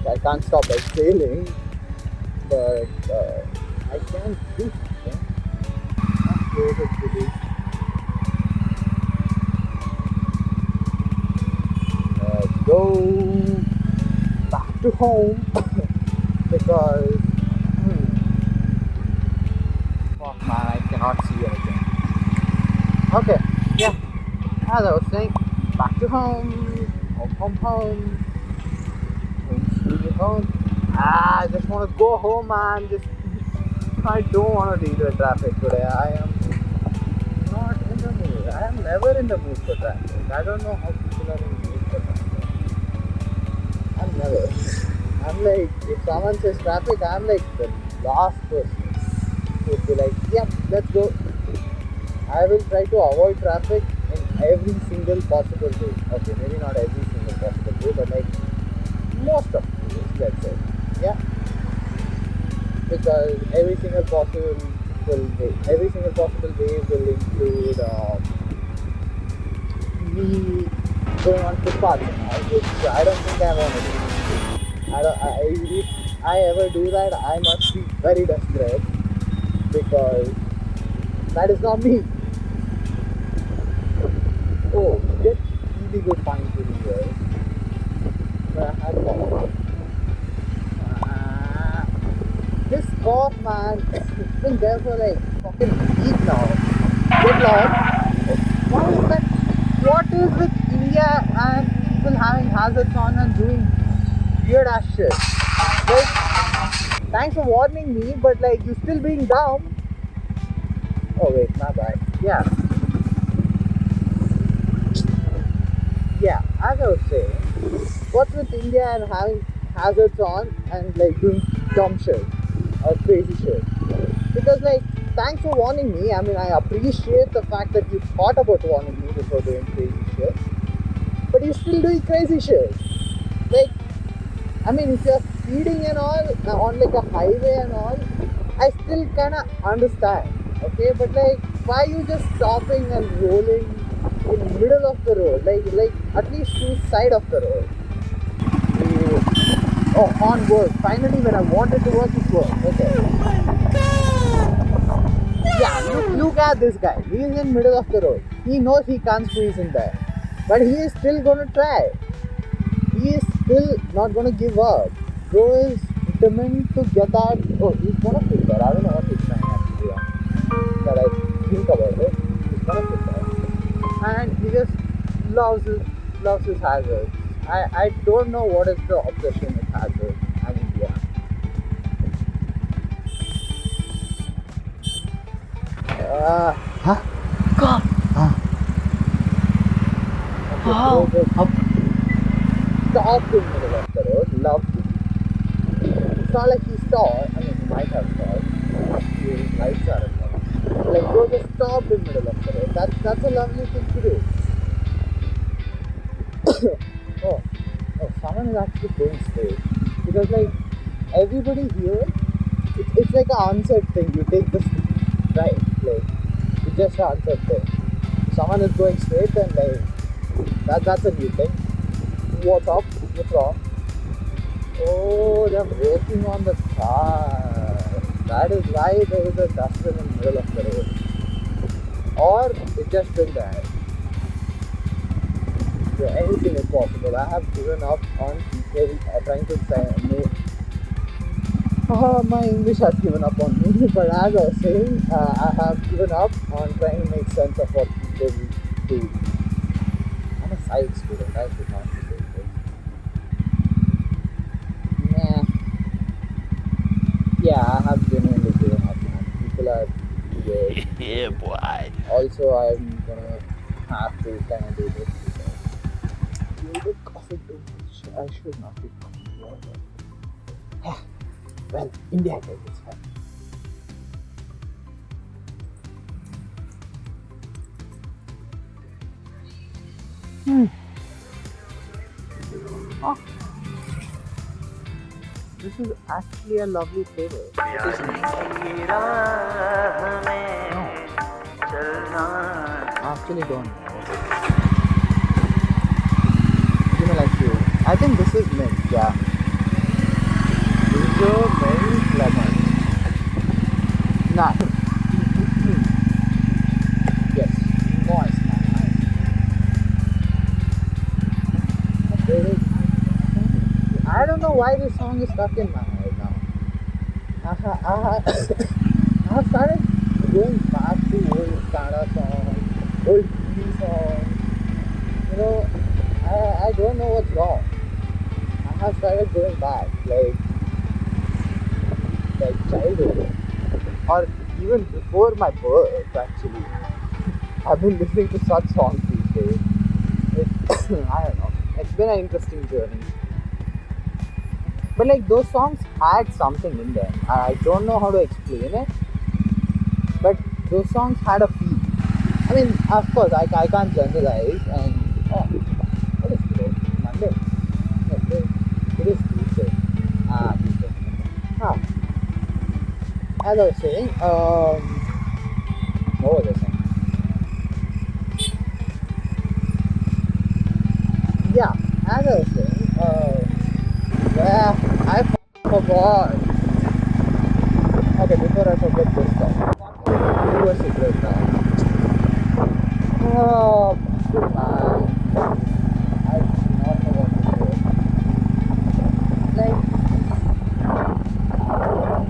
I can't stop exhaling, but I can do something. I'm closer to this. Go back to home because fuck man, I cannot see anything. Okay, yeah. As I was saying, back to home, home, sweet home. I just want to go home, man. I don't want to deal with traffic today. I am not in the mood. I am never in the mood for traffic. I don't know how people are in the mood for traffic. I'm never. I'm like, if someone says traffic, I'm like the last person who would be like, yep, let's go. I will try to avoid traffic in every single possible way. Okay, maybe not every single possible way, but like most of the ways, let's say. Yeah, because every single possible way will include me going on footpaths and all, which I don't think I want to do. If I ever do that, I must be very desperate because that is not me. Oh, get really good fine tuning here. But I had cough. This cough, man, it's been there for like fucking a week now. Get lost. Why is that? What is with India and people having hazards on and doing weird ass shit? Like, thanks for warning me, but like, you still being dumb. Oh wait, my bad. Yeah. Yeah, as I was saying, what's with India and having hazards on and like doing dumb shit or crazy shit? Because like, thanks for warning me. I mean, I appreciate the fact that you thought about warning me before doing crazy shit, but you're still doing crazy shit. Like, I mean, if you're speeding and all on like a highway and all, I still kinda understand. Okay, but like, why you just stopping and rolling in the middle of the road? Like at least to side of the road. Oh, horn worked. Finally, when I wanted to work, it worked. Okay. Yeah, look at this guy. He is in middle of the road. He knows he can't squeeze in there, but he is still gonna try. He is still not gonna give up. Bro is determined to get that. Oh, he's gonna fix that. I don't know what he's trying actually. That I think about it. He's gonna fix that, and he just loves his hazards. I don't know what is the obsession with hazards. I mean, yeah. Huh? God. Okay, Wow. bro just stopped in the middle of the road. Loved it. It's not like he stopped. I mean, he might have stopped. His lights are on. Like, bro just stopped in the middle of the road. That's a lovely thing to do. Oh, someone is actually going straight. Because like everybody here, it's like an unsaid thing. You take this right, like it's just an unsaid thing. If someone is going straight, then like that's a new thing. What's up? What's wrong? Oh, they're working on the car. That is why there is a dustbin in the middle of the road. Or it just been there. So anything is possible. I have given up on people trying to say no. My English has given up on me, but as I was saying, I have given up on trying to make sense of what people do. I'm a science student. I should not be doing this. Nah. Yeah, I have genuinely given up. Man. People are weird. Yeah, boy. Also, I'm gonna have to kind of do this because you'll be coughing too much. I should not be coughing water. Well, India is fine. Oh, this is actually a lovely flavor. No, I actually don't know. Give me like you. I think this is mint, yeah. so many lemons. Nah. Yes, noise, man. I don't know why this song is stuck in my head now. I have started going back to old Tara songs, old TV songs. You know, I don't know what's wrong. I have started going back, like childhood, or even before my birth. Actually, I've been listening to such songs these days. I don't know. It's been an interesting journey. But like those songs had something in them. I don't know how to explain it, but those songs had a feel. I mean, of course, I can't generalize. And oh, what is today? Monday. No, it is Tuesday. Tuesday. Huh. As I was saying, what was I saying? Yeah, as I was saying, yeah, I forgot. Okay, before I forget this stuff, do a cigarette now. Oh, man. I do not know what to do. Like,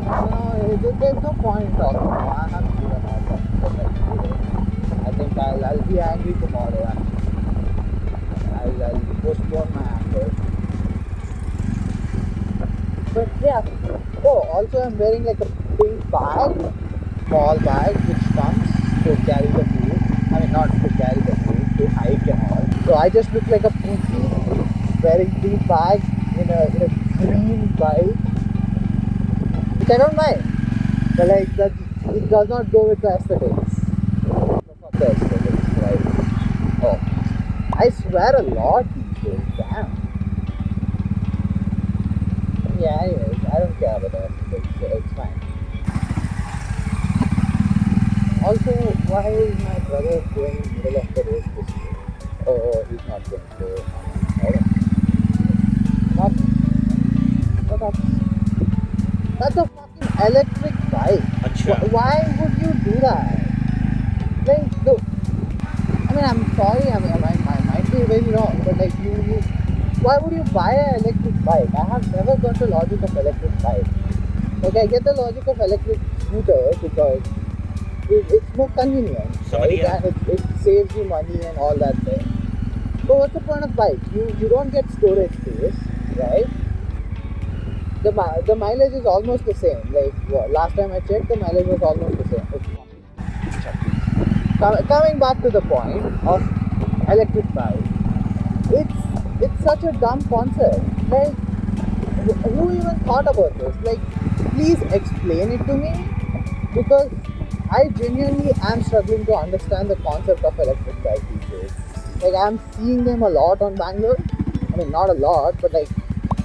no, there's no point in talking now. I have to do another one. I think I'll be angry tomorrow. I'll postpone my anger. But yeah. Oh, also I'm wearing like a pink bag, small bag, which comes to carry the food. I mean, not to carry the food, to hike and all. So I just look like a pookie wearing pink bag in a green bike, which I don't mind. But like that, it does not go with the aesthetics. Fuck the aesthetics, right? Oh, I swear a lot these days. Damn. Yeah, anyways, I don't care about the aesthetics, so it's fine. Also, why is my brother going in the middle of the road this way? Oh, he's not going to. Alright. What? That's a fucking electric bike. Achha. Why would you do that? Like, look. I mean, I'm sorry. I mean, I might be very wrong, but like, why would you buy an electric bike? I have never got the logic of electric bike. Like, I get the logic of electric scooter because it's more convenient, right? And it saves you money and all that thing. But what's the point of bike? You don't get storage space, right? The mileage is almost the same. Like last time I checked, the mileage was almost the same. Coming back to the point of electric bike, it's such a dumb concept. Like, who even thought about this? Like, please explain it to me, because I genuinely am struggling to understand the concept of electric bike these days. Like, I'm seeing them a lot on Bangalore. I mean, not a lot, but like,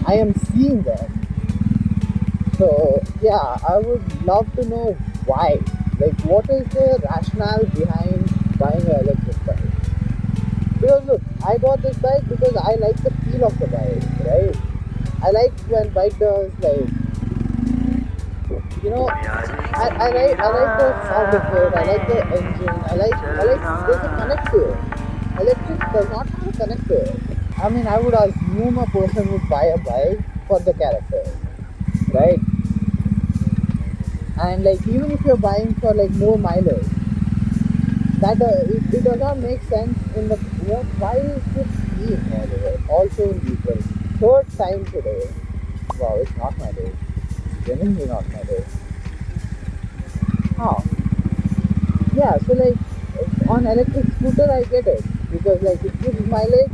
I am seeing them. So yeah, I would love to know why. Like, what is the rationale behind buying an electric bike? Because look, I bought this bike because I like the feel of the bike, right? I like when bike does like, I like the sound of it. I like the engine. I like there's a connect to it. Electric does not have a connect to it. I mean, I would assume a person would buy a bike for the character, right? And like, even if you're buying for like more mileage, that it does not make sense in the why is this being all over? Also in April, third time today. Wow, it's not my day. It's genuinely not my day. How? Yeah, so like on electric scooter I get it, because like it gives mileage.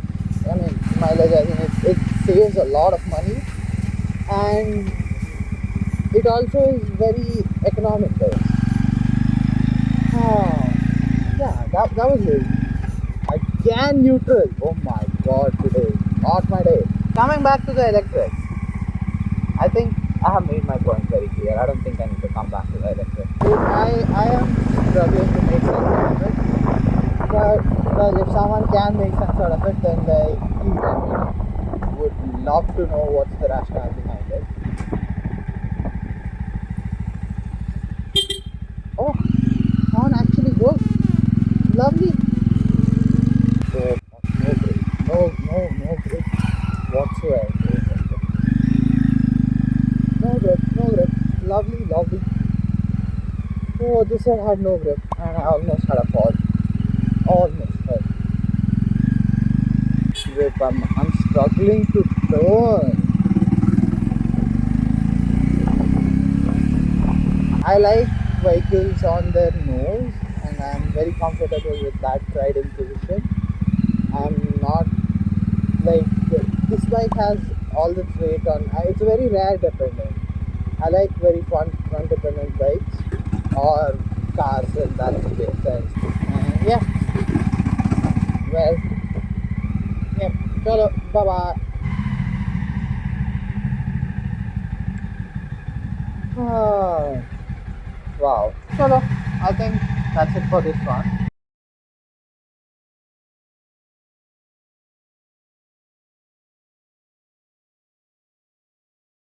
I mean, mileage as in it saves a lot of money, and it also is very economical. Yeah, that was it. Again neutral. Oh my god, today. Not my day. Coming back to the electric. I think I have made my point very clear. I don't think I need to come back to the electric. I am struggling to make sense out of it. But if someone can make sense out of it, then please let me know. Would love to know what's the rationale behind it. lovely. So, no break. No break whatsoever. No grip. Lovely. Oh, this side had no grip, and I almost had a fall. Almost fell. Grip, I'm struggling to turn. I like vehicles on their nose, and I'm very comfortable with that riding position. I'm not like this bike has all the weight on. It's a very rare dependent. I like very front dependent bikes or cars in that sense. And yeah, well, yeah, chalo, bye bye. Wow, chalo, I think that's it for this one.